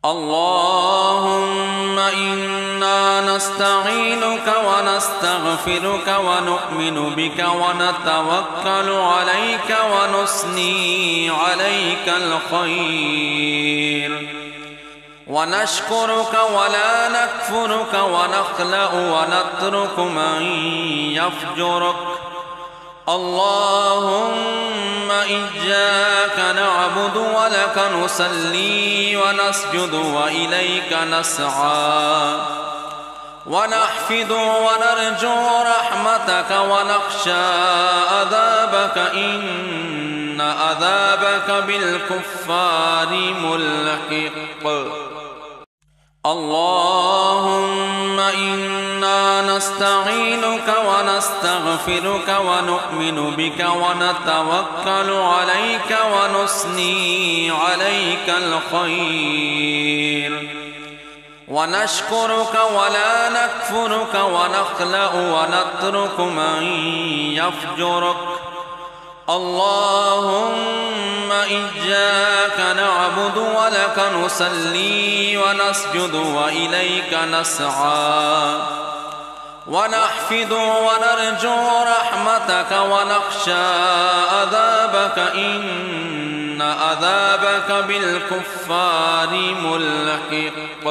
اللهم إنا نستعينك ونستغفرك ونؤمن بك ونتوكل عليك ونثني عليك الخير ونشكرك ولا نكفرك ونخلأ ونترك من يفجرك. اللهم إياك نعبد ولك نصلي ونسجد وإليك نسعى ونحفظ ونرجو رحمتك ونخشى عذابك إن عذابك بالكفار ملحق. اللهم إنا نستعينك ونستغفرك ونؤمن بك ونتوكل عليك ونثني عليك الخير ونشكرك ولا نكفرك ونخلأ ونترك من يفجرك. اللهم إياك نعبد ولك نصلي ونسجد وإليك نسعى ونحفظ ونرجو رحمتك ونخشى عذابك إن عذابك بالكفار ملحق.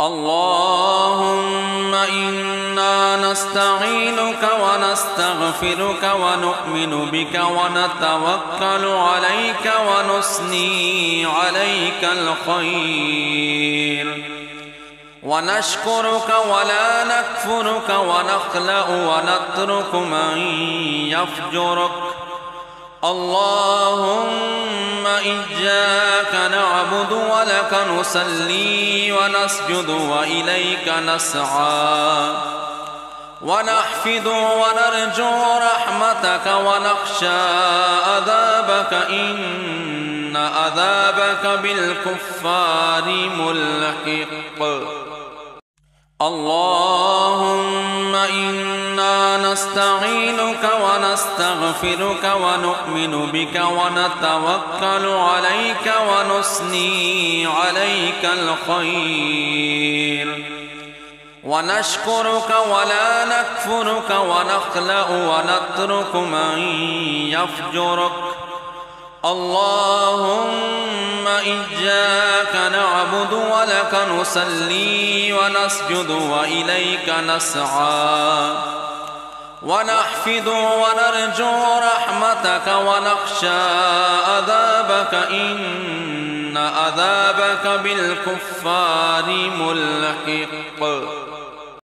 اللهم إنا نستعينك ونستغفرك ونؤمن بك ونتوكل عليك ونثني عليك الخير ونشكرك ولا نكفرك ونخلأ ونترك من يفجرك. اللهم إياك نعبد ولك نصلي ونسجد وإليك نسعى ونحفظ ونرجو رحمتك ونخشى عذابك إن عذابك بالكفار ملحق. اللهم إنا نستعينك ونستغفرك ونؤمن بك ونتوكل عليك ونثني عليك الخير ونشكرك ولا نكفرك ونخلأ ونترك من يفجرك. اللهم إياك نعبد ولك نصلي ونسجد وإليك نسعى ونحفظ ونرجو رحمتك ونخشى عذابك إن عذابك بالكفار ملحق.